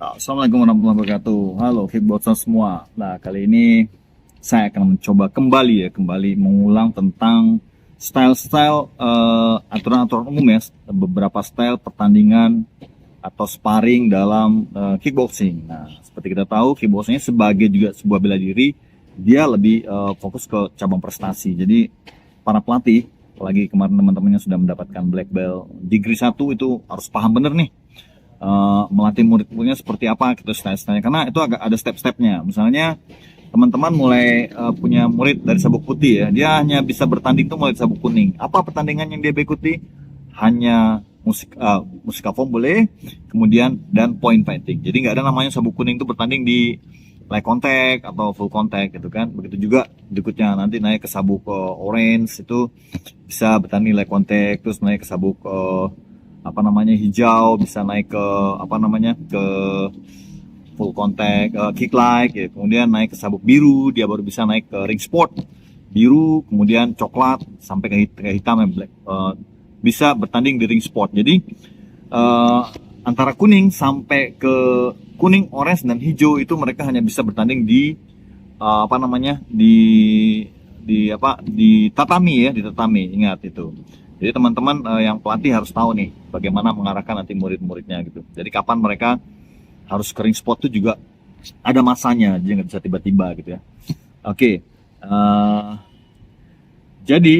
Assalamualaikum warahmatullahi wabarakatuh. Halo kickboxer semua. Nah, kali ini saya akan mencoba kembali mengulang tentang style-style aturan-aturan umum ya, beberapa style pertandingan atau sparring dalam kickboxing. Nah, seperti kita tahu, kickboxing sebagai juga sebuah bela diri, dia lebih fokus ke cabang prestasi. Jadi para pelatih, apalagi kemarin teman-teman yang sudah mendapatkan black belt degree 1 itu harus paham bener nih melatih murid-muridnya seperti apa gitu style-stylenya, karena itu agak ada step-stepnya. Misalnya teman-teman mulai punya murid dari sabuk putih ya, dia hanya bisa bertanding tuh mulai sabuk kuning. Apa pertandingan yang dia ikuti? Hanya musika form boleh, kemudian dan point fighting. Jadi nggak ada namanya sabuk kuning itu bertanding di light contact atau full contact gitu kan. Begitu juga berikutnya nanti naik ke sabuk orange itu bisa bertanding light contact, terus naik ke sabuk hijau, bisa naik ke ke full contact kick like ya. Kemudian naik ke sabuk biru, dia baru bisa naik ke ring sport biru, kemudian coklat sampai ke hitam yang black, bisa bertanding di ring sport. Jadi antara kuning sampai ke kuning, orange dan hijau itu mereka hanya bisa bertanding di di tatami ya, di tatami, ingat itu. Jadi teman-teman yang pelatih harus tahu nih bagaimana mengarahkan nanti murid-muridnya gitu. Jadi kapan mereka harus kering spot itu juga ada masanya, jadi nggak bisa tiba-tiba gitu ya. Oke, jadi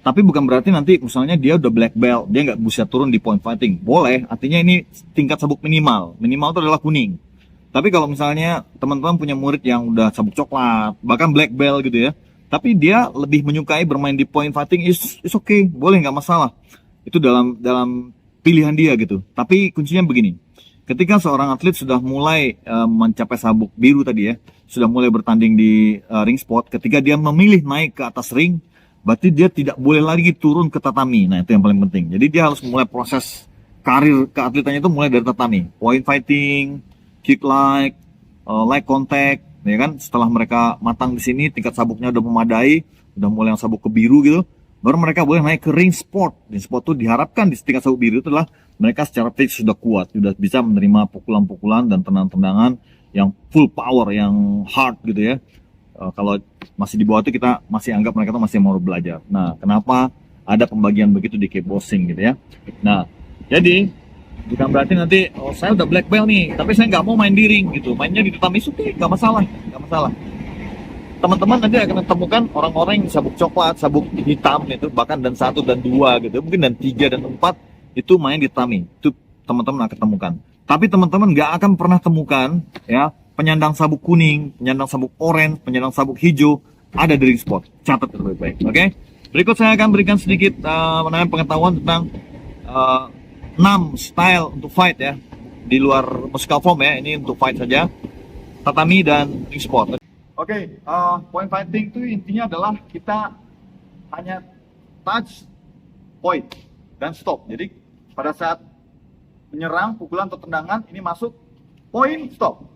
tapi bukan berarti nanti misalnya dia udah black belt dia nggak bisa turun di point fighting. Boleh, artinya ini tingkat sabuk minimal. Minimal itu adalah kuning. Tapi kalau misalnya teman-teman punya murid yang udah sabuk coklat, bahkan black belt gitu ya, tapi dia lebih menyukai bermain di point fighting, is okay, boleh, nggak masalah. Itu dalam dalam pilihan dia gitu. Tapi kuncinya begini, ketika seorang atlet sudah mulai mencapai sabuk biru tadi ya, sudah mulai bertanding di ring spot, ketika dia memilih naik ke atas ring, berarti dia tidak boleh lagi turun ke tatami. Nah, itu yang paling penting. Jadi dia harus mulai proses karir keatletannya itu mulai dari tatami, point fighting, kick like, leg contact, ya kan. Setelah mereka matang di sini, tingkat sabuknya udah memadai, udah mulai yang sabuk ke biru gitu, baru mereka boleh naik ke ring sport. Ring sport itu diharapkan di tingkat sabuk biru itu adalah mereka secara fisik sudah kuat, sudah bisa menerima pukulan-pukulan dan tendangan-tendangan yang full power, yang hard gitu ya. Kalau masih di bawah itu kita masih anggap mereka tuh masih mau belajar. Nah, kenapa ada pembagian begitu di kickboxing gitu ya. Nah, jadi bukan berarti nanti saya udah black belt nih, tapi saya nggak mau main di ring gitu, mainnya di tatami itu nggak masalah, nggak masalah. Teman-teman nanti akan temukan orang-orang yang sabuk coklat, sabuk hitam itu, bahkan dan 1 dan 2 gitu, mungkin dan 3 dan 4 itu main di tatami. Itu teman-teman akan temukan. Tapi teman-teman nggak akan pernah temukan ya penyandang sabuk kuning, penyandang sabuk orange, penyandang sabuk hijau ada di ring sport. Catat itu baik-baik. Oke. Berikut saya akan berikan sedikit pengetahuan tentang uh, 6 style untuk fight ya, di luar musical form ya. Ini untuk fight saja, tatami dan ring sport. Oke, point fighting itu intinya adalah kita hanya touch, point, dan stop. Jadi pada saat menyerang, pukulan atau tendangan ini masuk, point, stop.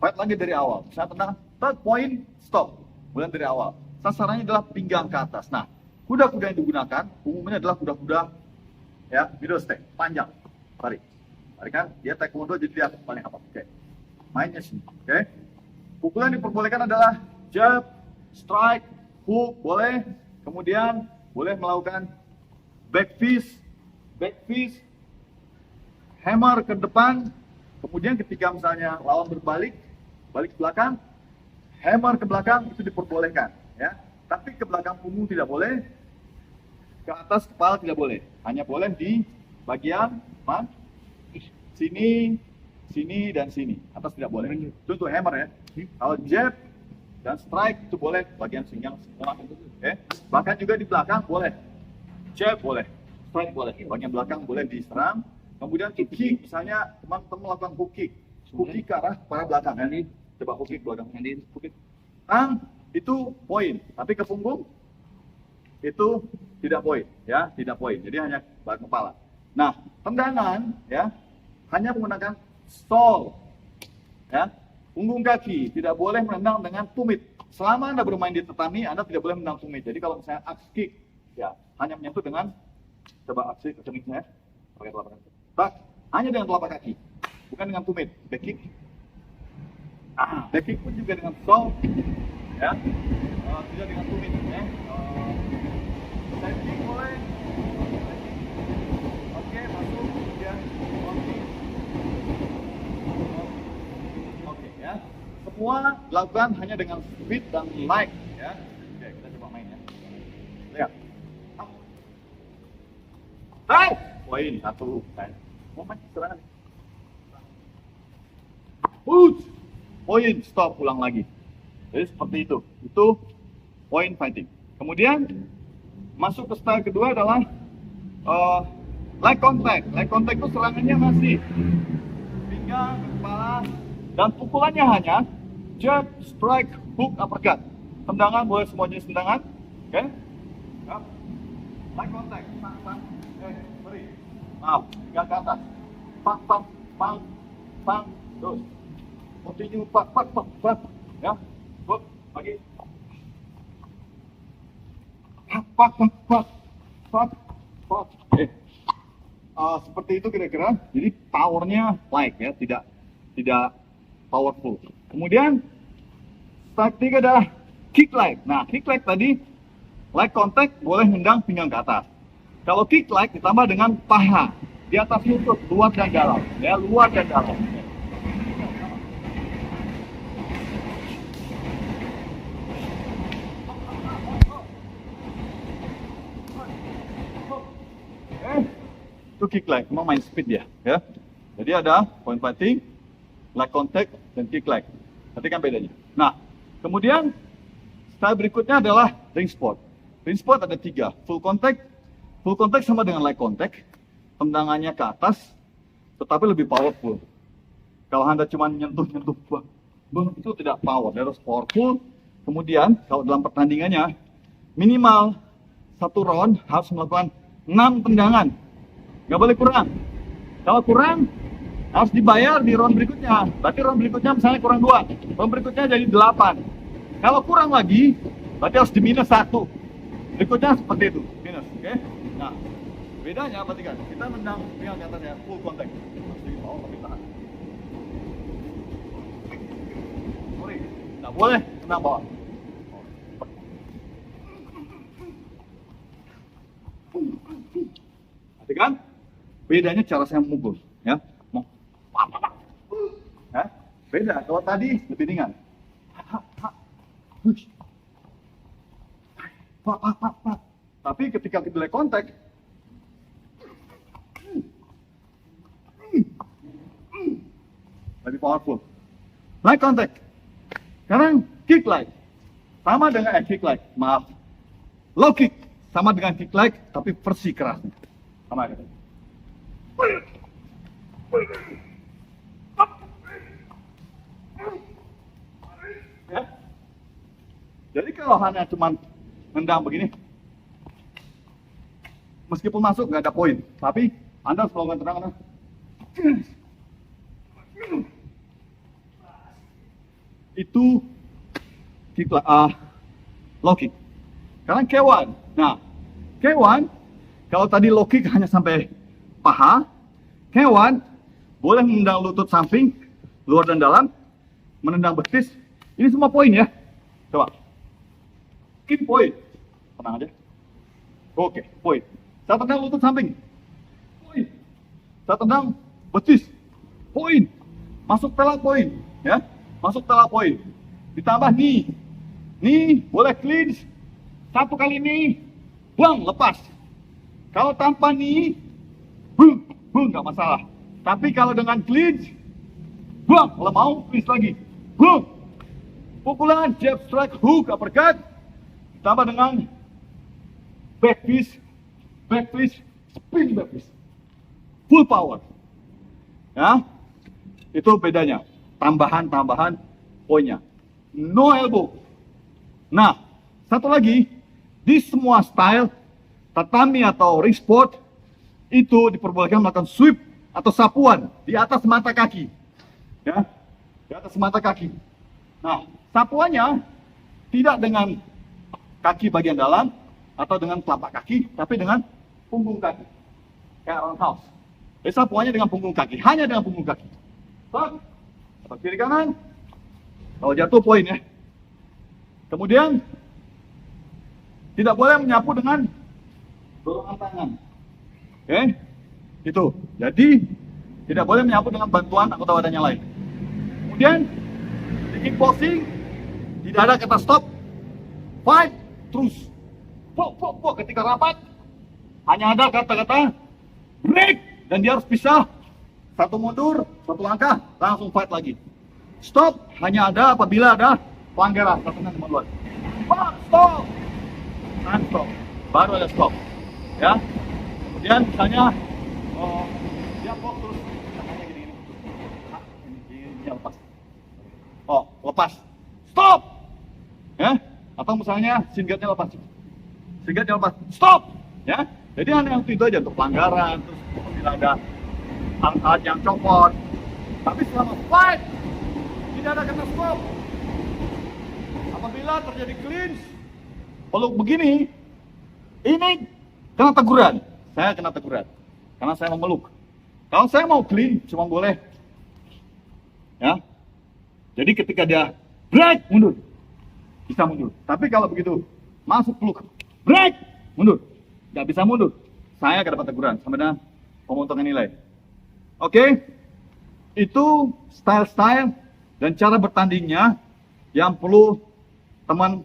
Fight lagi dari awal. Saat tendangan, third point, stop. Mulai dari awal. Sasarannya adalah pinggang ke atas. Nah, kuda-kuda yang digunakan umumnya adalah kuda-kuda ya, middle step, panjang. Tarik. Tarik kan? Dia taekwondo jadi dia paling apa? Oke. Mainnya sini. Oke. Pukulan diperbolehkan adalah jab, strike, hook, boleh. Kemudian boleh melakukan back fist, hammer ke depan. Kemudian ketika misalnya lawan berbalik, balik ke belakang, hammer ke belakang itu diperbolehkan, ya. Tapi ke belakang punggung tidak boleh, ke atas kepala tidak boleh. Hanya boleh di bagian mana? Sini, sini dan sini. Atas tidak boleh. Itu untuk hammer ya. Kalau jab dan strike itu boleh bagian pinggang semua. Okay. Bahkan juga di belakang boleh. Jab boleh, strike boleh. Bagian belakang boleh diserang. Kemudian kick, misalnya teman-teman melakukan hook kick ke arah kepala belakang. Ini coba hook kick belakang. Hook kick. Itu poin. Tapi ke punggung itu tidak poin, ya, tidak poin. Jadi hanya belakang kepala. Nah, tendangan ya hanya menggunakan sol, ya. Punggung kaki tidak boleh menendang dengan tumit. Selama Anda bermain di tatami, Anda tidak boleh menendang tumit. Jadi kalau misalnya axe kick, ya hanya menyentuh dengan, coba axe kencengin saya, pakai telapak kaki. Hanya dengan telapak kaki. bukan dengan tumit. Back kick. Back kick pun juga dengan soft, ya. Tidak dengan tumit, ya. Side kick boleh. Oke, masuk, kemudian oke, ya. Semua dilakukan hanya dengan speed dan light, ya. Oke, kita coba main, ya. Lihat. Hai, poin 1. Mau main serangan. Poin, stop, ulang lagi. Jadi seperti itu. Itu point fighting. Kemudian masuk ke style kedua adalah leg contact. Leg contact itu serangannya masih pinggang, kepala, dan pukulannya hanya jab, strike, hook, uppercut. Tendangan boleh semua jenis tendangan. Oke? Ya. Leg contact. Beri. Maaf, pinggang ke atas. Pang, pang, pang, pang, terus. Continue, pak, ya, buat lagi, pak, seperti itu kira-kira. Jadi powernya light, ya, tidak powerful. Kemudian step 3 adalah kick leg. Nah, kick leg tadi leg contact boleh nendang pinggang ke atas. Kalau kick leg ditambah dengan paha di atas lutut, luar dan dalam, ya, luar dan dalam. Itu kick leg, memang main speed dia, ya. Jadi ada point fighting, leg contact, dan kick leg. Perhatikan bedanya. Nah, kemudian style berikutnya adalah ring sport. Ring sport ada 3, full contact. Full contact sama dengan leg contact, tendangannya ke atas, tetapi lebih powerful. Kalau Anda cuma nyentuh-nyentuh, itu tidak power, harus powerful. Kemudian kalau dalam pertandingannya minimal 1 round harus melakukan 6 tendangan. Nggak boleh kurang. Kalau kurang, harus dibayar di round berikutnya. Berarti round berikutnya misalnya kurang 2. Round berikutnya jadi 8. Kalau kurang lagi, berarti harus di minus 1. Berikutnya seperti itu, minus. Oke? Nah, bedanya berarti kan, kita nendang pinggang ke atas ya, full contact. Harus di bawah tapi tahan. Sorry, nggak boleh nendang bawah. Perhatikan? Bedanya cara saya memukul, ya. Ya, beda. Kalau tadi lebih ringan. Tapi ketika kita leg contact, lebih powerful. Leg contact. Sekarang kick leg. Sama dengan kick leg. Maaf. Low kick sama dengan kick leg, tapi versi kerasnya. Sama aja. Ya. Jadi kalau hanya cuma nendang begini, meskipun masuk nggak ada poin, tapi Anda harus melakukan tendangan. Itu kick, low kick. Sekarang K1. Nah, K1 kalau tadi low kick hanya sampai paha, K1 boleh menendang lutut samping, luar dan dalam, menendang betis. Ini semua poin ya. Coba. Keep poin. Tenang aja. Oke, poin. Saya tendang lutut samping. Poin. Saya tendang betis. Poin. Masuk telak poin. Ya. Masuk telak poin. Ditambah knee. Knee boleh clinch. 1 kali knee. Bang, lepas. Kalau tanpa knee, nggak masalah. Tapi kalau dengan clinch, bang, kalau mau clinch lagi, pukulan jab, strike, hook, uppercut, ditambah dengan back fist, spin back fist, full power. Ya, itu bedanya. Tambahan poinnya. No elbow. Nah, satu lagi, di semua style tatami atau ring sport itu diperbolehkan melakukan sweep atau sapuan di atas mata kaki, ya, di atas mata kaki. Nah, sapuannya tidak dengan kaki bagian dalam atau dengan telapak kaki, tapi dengan punggung kaki, kayak roundhouse. Jadi sapuannya dengan punggung kaki, hanya dengan punggung kaki. tak, otot kiri kanan. Kalau jatuh poin ya. Kemudian tidak boleh menyapu dengan dorongan tangan. Oke, itu. Jadi tidak boleh menyapu dengan bantuan anggota badan yang lain. Kemudian di kickboxing tidak ada kata stop, fight terus. Ketika rapat hanya ada kata-kata break dan dia harus pisah. Satu mundur, satu langkah, langsung fight lagi. Stop hanya ada apabila ada pelanggaran. Satunya teman-teman. Stop. Stop. Baru ada stop. Ya. Kemudian misalnya dia fokus tangannya gini-gini. Ini lepas. Lepas. Stop. Ya. Atau misalnya singgatnya lepas. Singgatnya lepas. Stop. Ya. Jadi hanya itu aja untuk pelanggaran, terus apabila ada alat yang copot. Tapi selama fight tidak ada kata stop. Apabila terjadi clinch, peluk begini, ini kena teguran. Saya kena teguran karena saya memeluk. Kalau saya mau clean, cuma boleh, ya. Jadi ketika dia break, mundur, bisa mundur. Tapi kalau begitu masuk peluk, break, mundur, nggak bisa mundur. Saya akan dapat teguran sama dengan pemotongan nilai. Oke, itu style-style dan cara bertandingnya yang perlu teman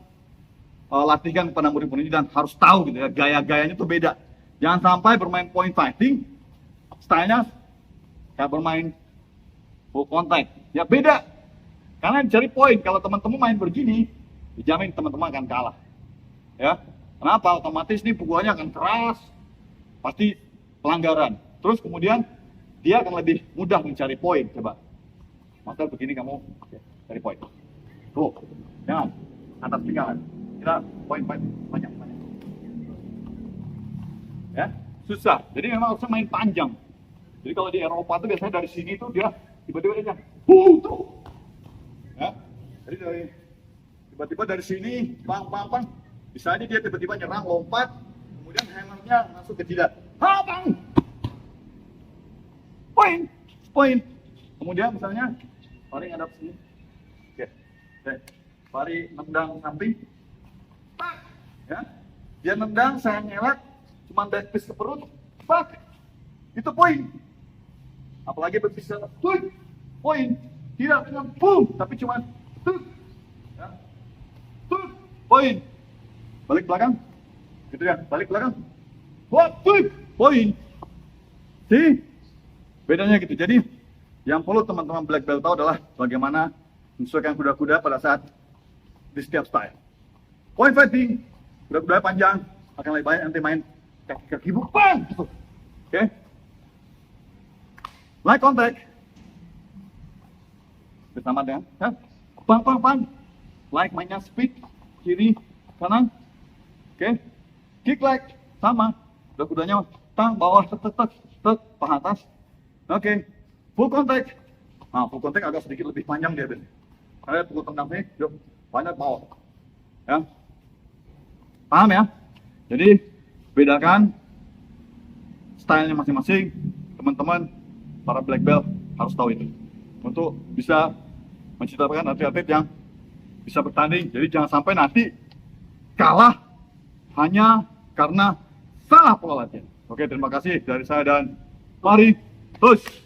latihkan kepada murid-murid dan harus tahu gitu ya, gaya-gayanya itu beda. Jangan sampai bermain point fighting, stylenya kayak bermain full contact. Ya beda, karena cari poin. Kalau teman-teman main begini, dijamin teman-teman akan kalah. Ya, kenapa? Otomatis nih pukulannya akan keras, pasti pelanggaran. Terus kemudian dia akan lebih mudah mencari poin. Coba, master begini kamu cari poin. Tuh, jangan atas pinggangan. Kita poin-poin banyak. Ya, susah. Jadi memang harusnya main panjang. Jadi kalau di Eropa tuh biasanya dari sini tuh dia tiba-tiba dia tuh. Ya, jadi tiba-tiba dari sini, pang. Bisa aja dia tiba-tiba nyerang, lompat, kemudian hammernya masuk ke jidat. Bang! Poin. Kemudian misalnya Fari ngadap sini. Oke. Fari nendang samping. Pak. Ya. Dia nendang, saya ngelak, cuma backpiece ke perut. Pak. Itu poin. Apalagi berpisah. Poin. Tidak dengan boom, tapi cuma ya. Poin. Balik belakang. Gitu ya, balik belakang. Poin. See? Bedanya gitu. Jadi yang perlu teman-teman black belt tahu adalah bagaimana menyesuaikan kuda-kuda pada saat di setiap style. Point fighting, kuda-kuda panjang akan lebih banyak nanti main kaki-kaki bang gitu. Oke. Light contact bersama dengan pang. Like mainnya speed kiri kanan. Oke. Kick like sama. Kuda-kudanya tang bawah tek paha atas. Oke, full contact. Nah, full contact agak sedikit lebih panjang dia, Ben. Karena pukul tendang sini, yuk, banyak bawah. Ya, paham ya? Jadi bedakan stylenya masing-masing. Teman-teman, para black belt harus tahu itu untuk bisa menciptakan atlet-atlet yang bisa bertanding. Jadi jangan sampai nanti kalah hanya karena salah pola latihan. Oke, terima kasih dari saya dan Fari. Push!